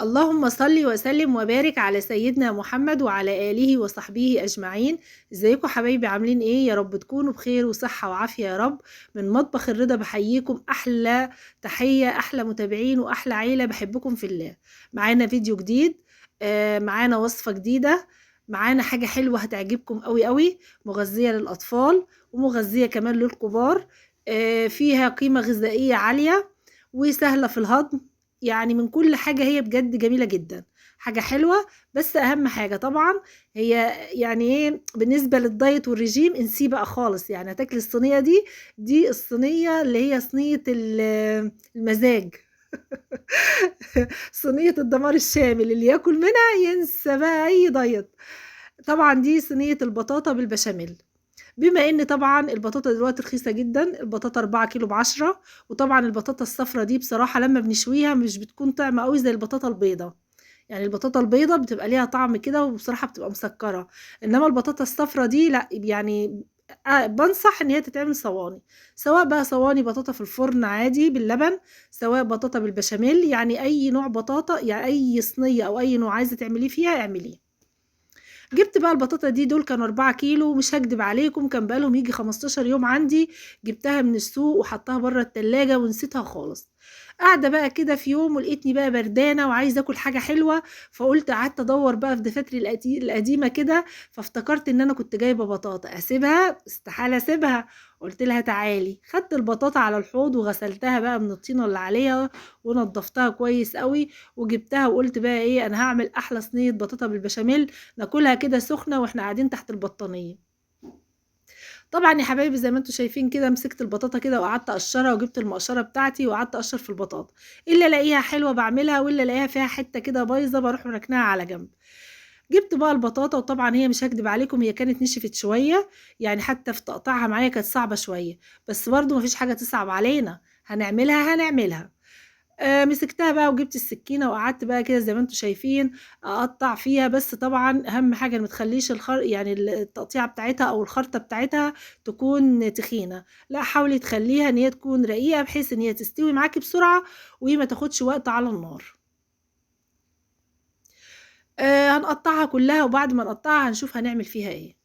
اللهم صل وسلم وبارك على سيدنا محمد وعلى آله وصحبه أجمعين. ازيكم حبايبي عاملين ايه؟ يا رب تكونوا بخير وصحة وعافية يا رب. من مطبخ الرضا بحييكم أحلى تحية، أحلى متابعين وأحلى عيلة بحبكم في الله. معانا فيديو جديد، معانا وصفة جديدة، معانا حاجة حلوة هتعجبكم قوي قوي، مغذية للأطفال ومغذية كمان للكبار. فيها قيمة غذائية عالية وسهلة في الهضم، يعني من كل حاجة هي بجد جميلة جدا، حاجة حلوة. بس أهم حاجة طبعا هي يعني ايه بالنسبة للدايت والرجيم، انسيه بقى خالص. يعني هتاكلي الصينية دي الصينية اللي هي صينية المزاج. صينية الدمار الشامل، اللي ياكل منها ينسى بقى أي دايت. طبعا دي صينية البطاطا بالبشاميل. بما ان طبعا البطاطا دلوقتي رخيصة جدا، البطاطا 4 كيلو ب10. وطبعا البطاطا الصفرا دي بصراحة لما بنشويها مش بتكون طعمة قوي زي البطاطا البيضة. يعني البطاطا البيضة بتبقى ليها طعم كده وبصراحة بتبقى مسكرة، انما البطاطا الصفرا دي لا يعني. بنصح ان هي تتعمل صواني، سواء بقى صواني بطاطا في الفرن عادي باللبن، سواء بطاطا بالبشاميل، يعني اي نوع بطاطا، يعني اي صينية او اي نوع عايزة تعمليه فيها اعمليه. جبت بقى البطاطا دول كانوا 4 كيلو، مش هكدب عليكم كان بقالهم يجي 15 يوم عندي. جبتها من السوق وحطها بره التلاجة ونسيتها خالص. قاعدة بقى كده في يوم ولقيتني بقى بردانة وعايزة اكل حاجة حلوة، فقلت قعدت ادور بقى في دفاتري القديمة كده، فافتكرت ان انا كنت جايبة بطاطا، اسيبها؟ استحالة اسيبها. قلت لها تعالي، خدت البطاطا على الحوض وغسلتها بقى من الطينة اللي عليها ونضفتها كويس قوي، وجبتها وقلت بقى ايه، انا هعمل احلى صينية بطاطا بالبشاميل ناكلها كده سخنة واحنا قاعدين تحت البطانية. طبعا يا حبايبي زي ما انتم شايفين كده، مسكت البطاطا كده وقعدت اقشرها، وجبت المقشره بتاعتي وقعدت اقشر في البطاطا. الا الاقيها حلوه بعملها، والا الاقيها فيها حته كده بايظه بروح مركناها على جنب. جبت بقى البطاطا، وطبعا هي مش هكدب عليكم هي كانت نشفت شويه، يعني حتى في تقطيعها معايا كانت صعبه شويه، بس برضو مفيش حاجه تصعب علينا، هنعملها. مسكتها بقى وجبت السكينة وقعدت بقى كده زي ما انتم شايفين اقطع فيها. بس طبعا اهم حاجة ما تخليش يعني التقطيعة بتاعتها او الخرطة بتاعتها تكون تخينة، لا حاولي تخليها ان هي تكون رقيقة بحيث ان هي تستوي معاكي بسرعة وما تاخدش وقت على النار. هنقطعها كلها، وبعد ما نقطعها هنشوف هنعمل فيها ايه.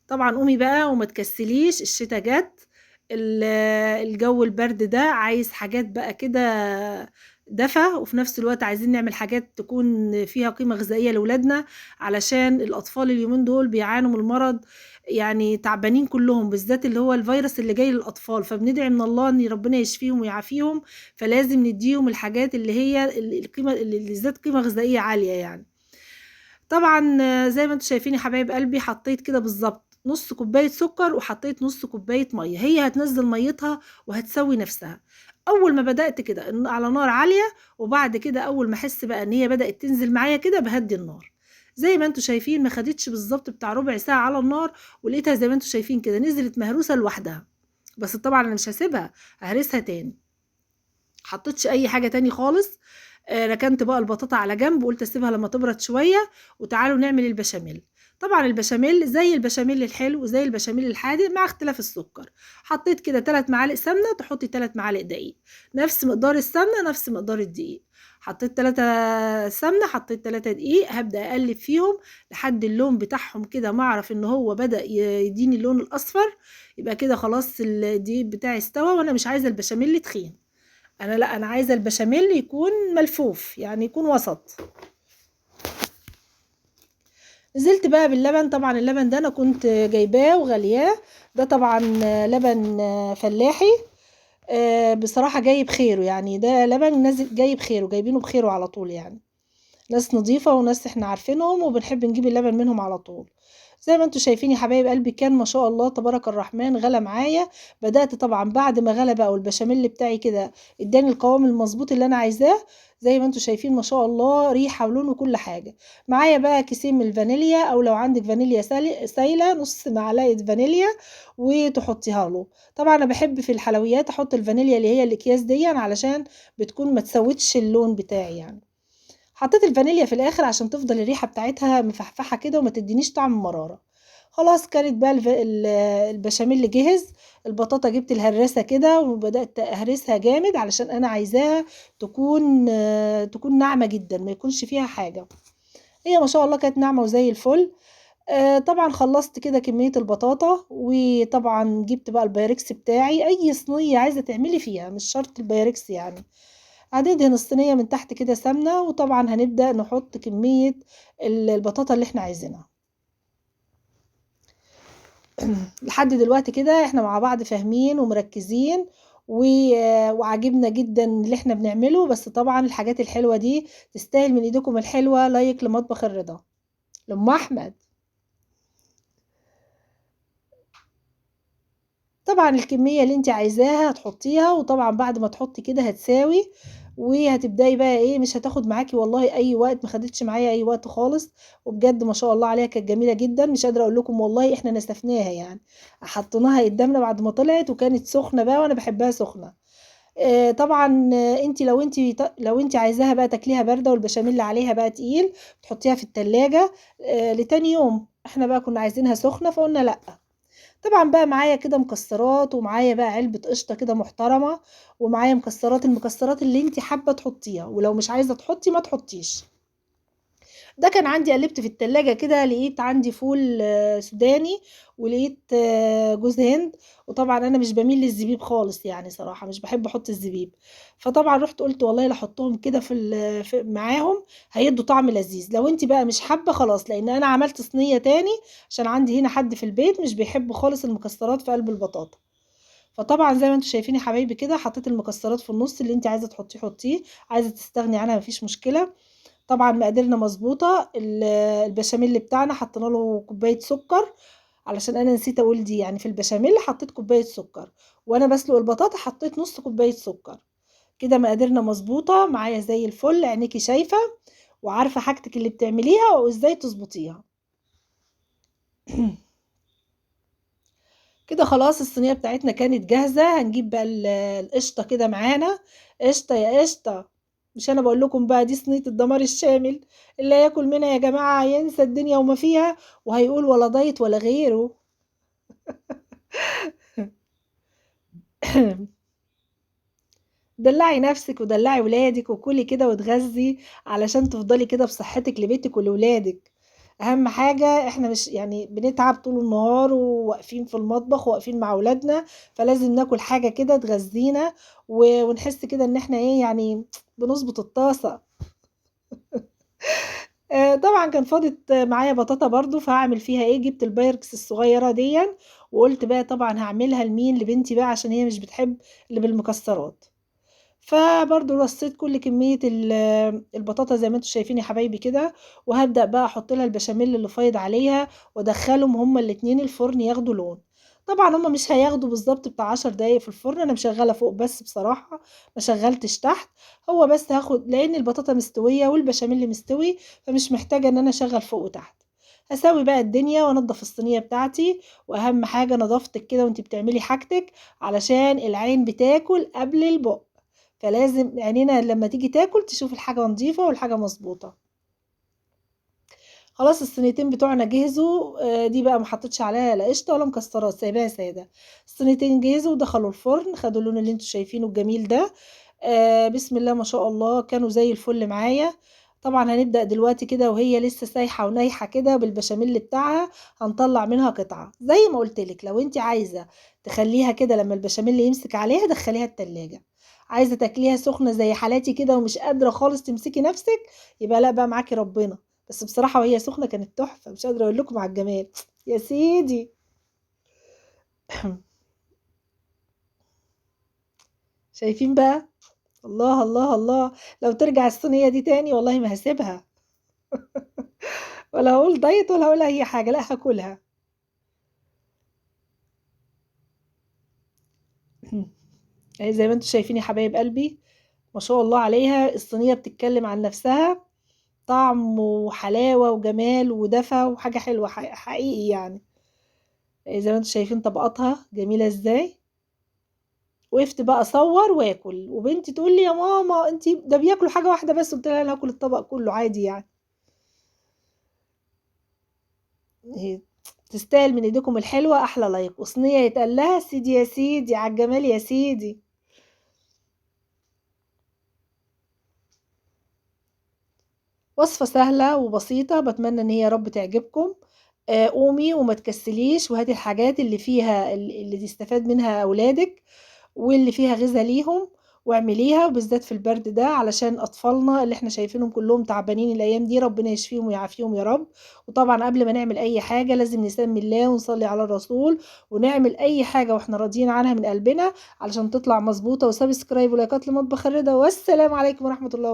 طبعا قومي بقى وما تكسليش، الشتا جت، الجو البرد ده عايز حاجات بقى كده دفى، وفي نفس الوقت عايزين نعمل حاجات تكون فيها قيمة غذائية لأولادنا، علشان الأطفال اليومين دول بيعانوا من المرض، يعني تعبانين كلهم، بالذات اللي هو الفيروس اللي جاي للأطفال، فبندعي من الله ان ربنا يشفيهم ويعافيهم. فلازم نديهم الحاجات اللي هي القيمة اللي ذات قيمة غذائية عالية يعني. طبعا زي ما انتم شايفين يا حبايب قلبي، حطيت كده بالظبط نص كوباية سكر وحطيت نص كوباية مية، هي هتنزل ميتها وهتسوي نفسها. اول ما بدأت كده على نار عالية، وبعد كده اول ما احس بقى ان هي بدأت تنزل معايا كده بهدي النار. زي ما انتم شايفين ما خدتش بالظبط بتاع ربع ساعة على النار، ولقيتها زي ما انتم شايفين كده نزلت مهروسة لوحدها. بس طبعا انا مش هسيبها، ههرسها تاني. حطيتش اي حاجة تاني خالص. ركنت بقى البطاطا على جنب وقلت اسيبها لما تبرد شوية، وتعالوا نعمل البشاميل. طبعا البشاميل زي البشاميل الحلو زي البشاميل الحادق مع اختلاف السكر. حطيت كده 3 معالق سمنة، تحطي 3 معالق دقيق، نفس مقدار السمنة نفس مقدار الدقيق. حطيت 3 سمنة، حطيت 3 دقيق، هبدأ اقلب فيهم لحد اللون بتاعهم كده، ما اعرف ان هو بدأ يديني اللون الاصفر، يبقى كده خلاص الدقيق بتاعي استوى. وانا مش عايزة البشاميل تخين، انا لا، انا عايزه البشاميل يكون ملفوف، يعني يكون وسط. نزلت بقى باللبن، طبعا اللبن ده انا كنت جايباه وغلياه، ده طبعا لبن فلاحي. بصراحه جاي بخيره، يعني ده لبن نازل جاي بخيره، جايبينه بخيره على طول يعني. ناس نظيفة وناس احنا عارفينهم وبنحب نجيب اللبن منهم على طول. زي ما انتوا شايفين يا حبايب قلبي، كان ما شاء الله تبارك الرحمن غلى معايا. بدأت طبعا بعد ما غلى بقى والبشاميل بتاعي كده اداني القوام المظبوط اللي انا عايزاه. زي ما انتوا شايفين ما شاء الله ريحة ولون وكل حاجة. معايا بقى كيسين من الفانيليا، او لو عندك فانيليا سايلة نص معلقة فانيليا وتحطيها له. طبعا انا بحب في الحلويات احط الفانيليا اللي هي الاكياس دي، علشان بتكون ما تسودش اللون بتاعي يعني. حطيت الفانيليا في الاخر عشان تفضل الريحه بتاعتها مفحفحه كده وما تدينيش طعم مراره. خلاص كانت بقى البشاميل اللي جهز. البطاطا جبت الهراسة كده وبدأت أهرسها جامد علشان أنا عايزاها تكون ناعمة جدا، ما يكونش فيها حاجة. هي ما شاء الله كانت ناعمة وزي الفل. طبعا خلصت كده كمية البطاطا، وطبعا جبت بقى البايركس بتاعي. أي صينية عايزة تعملي فيها، مش شرط البايركس يعني. هندهن الصينية من تحت كده سمنة، وطبعا هنبدأ نحط كمية البطاطا اللي احنا عايزينها. لحد دلوقتي كده احنا مع بعض فاهمين ومركزين، وعاجبنا جدا اللي احنا بنعمله. بس طبعا الحاجات الحلوة دي تستاهل من ايدكم الحلوة لايك لمطبخ الرضا لأم أحمد. طبعا الكمية اللي انت عايزاها هتحطيها، وطبعا بعد ما تحطي كده هتساوي، وهتبداي بقى ايه، مش هتاخد معاكي والله اي وقت، ما خدتش معايا اي وقت خالص. وبجد ما شاء الله عليها كانت جميلة جدا، مش قادرة اقول لكم والله احنا نسفناها يعني. حطيناها قدامنا بعد ما طلعت وكانت سخنة بقى، وانا بحبها سخنة. طبعا انت لو انت عايزاها بقى تاكليها باردة والبشاميل عليها بقى تقيل، تحطيها في التلاجة لتاني يوم. احنا بقى كنا عايزينها سخنة فقلنا لا. طبعا بقى معايا كده مكسرات، ومعايا بقى علبة قشطة كده محترمة، ومعايا المكسرات اللي انت حابة تحطيها، ولو مش عايزة تحطي ما تحطيش. ده كان عندي، قلبت في التلاجة كده لقيت عندي فول سوداني، ولقيت جوز هند. وطبعا انا مش بميل للزبيب خالص يعني، صراحة مش بحب احط الزبيب. فطبعا رحت قلت والله لا احطهم كده معاهم، هيدوا طعم لذيذ. لو انت بقى مش حابة خلاص، لان انا عملت صينية تاني عشان عندي هنا حد في البيت مش بيحب خالص المكسرات في قلب البطاطا. فطبعا زي ما انتم شايفين يا حبايبي كده، حطيت المكسرات في النص، اللي انت عايزه تحطيه حطيه، عايزه تستغني عنها مفيش مشكله. طبعا مقاديرنا مظبوطه. البشاميل بتاعنا حطينا له كوبايه سكر، علشان انا نسيت اقول دي يعني. في البشاميل حطيت كوبايه سكر، وانا بسلق البطاطا حطيت نص كوبايه سكر. كده مقاديرنا مظبوطه معايا زي الفل، عينيكي شايفه وعارفه حاجتك اللي بتعمليها وازاي تظبطيها. كده خلاص الصينيه بتاعتنا كانت جاهزه. هنجيب بقى القشطه كده معانا. قشطه يا قشطه، مش انا بقول لكم بقى دي صينيه الدمار الشامل، اللي هياكل منها يا جماعه ينسى الدنيا وما فيها، وهيقول ولا دايت ولا غيره. دلعي نفسك ودلعي ولادك وكلي كده وتغذي، علشان تفضلي كده بصحتك لبيتك ولولادك. اهم حاجة احنا مش يعني بنتعب طول النهار وواقفين في المطبخ وواقفين مع اولادنا، فلازم ناكل حاجة كده تغذينا، ونحس كده ان احنا ايه يعني، بنظبط الطاسة. طبعا كان فاضت معايا بطاطا برضو، فهعمل فيها ايه، جبت البايركس الصغيرة دي، وقلت بقى طبعا هعملها لمين، لبنتي بقى عشان هي مش بتحب اللي بالمكسرات. فبرضو رصيت كل كمية البطاطا زي ما انتم شايفين يا حبايبي كده، وهبدأ بقى احط لها البشاميل اللي فايض عليها، وادخلهم هما الاتنين الفرن ياخدوا لون. طبعا هما مش هياخدوا بالظبط بتاع 10 دقايق في الفرن، انا مشغلة فوق بس بصراحة ما شغلتش تحت. هو بس هاخد لان البطاطا مستوية والبشاميل مستوي، فمش محتاجة ان انا اشغل فوق وتحت. هسوي بقى الدنيا وانضف الصينية بتاعتي. واهم حاجة نظافتك كده وانت بتعملي حاجتك، علشان العين بتاكل قبل البق، فلازم عينينا لما تيجي تاكل تشوف الحاجة نظيفة والحاجة مظبوطة. خلاص الصينيتين بتوعنا جهزوا. دي بقى ما حطيتش عليها لا قشطة ولا مكسرات، سايباها سادة. الصينيتين جهزوا ودخلوا الفرن، خدوا اللون اللي انتوا شايفينه الجميل ده. بسم الله ما شاء الله كانوا زي الفل معايا. طبعا هنبدأ دلوقتي كده وهي لسه سايحة ونايحة كده بالبشاميل بتاعها، هنطلع منها قطعة زي ما قلتلك. لو انت عايزة تخليها كده لما البشاميل يمسك عليها دخليها التلاجة. عايزة تاكليها سخنة زي حالاتي كده ومش قادرة خالص تمسكي نفسك، يبقى لا بقى معاكي ربنا. بس بصراحة وهي سخنة كانت تحفة، مش قادرة اقول لكم على الجمال. يا سيدي. شايفين بقى؟ الله الله الله. لو ترجع الصينية دي تاني والله ما هسيبها، ولا هقول دايت ولا هقول اي حاجة، لا هاكلها. اهي زي ما انتم شايفين يا حبايب قلبي، ما شاء الله عليها. الصينية بتتكلم عن نفسها، طعم وحلاوة وجمال ودفى وحاجة حلوة حقيقي يعني. زي ما انتم شايفين طبقاتها جميلة ازاي. وقفت بقى اصور واكل، وبنتي تقول لي يا ماما انتي ده بياكلوا حاجة واحدة بس، قلت لها انا هاكل الطبق كله عادي يعني. إيه، تستاهل من ايديكم الحلوة احلى لايك، وصينية يتقال لها سيدي يا سيدي على الجمال يا سيدي. وصفة سهلة وبسيطة، باتمنى إن هي يا رب تعجبكم. قومي وما تكسليش وهاتي الحاجات اللي فيها اللي تستفاد منها أولادِك، واللي فيها غذا ليهم، واعمليها، وبالذات في البرد ده علشان أطفالنا اللي إحنا شايفينهم كلّهم تعبانين الأيام دي، ربنا يشفيهم ويعافيهم يا رب. وطبعًا قبل ما نعمل أي حاجة لازم نسمّي الله ونصلّي على الرسول، ونعمل أي حاجة وإحنا راضيين عنها من قلبنا علشان تطلع مضبوطة، وسبسكرايب ولايكات لمطبخ الرضا، والسلام عليكم ورحمة الله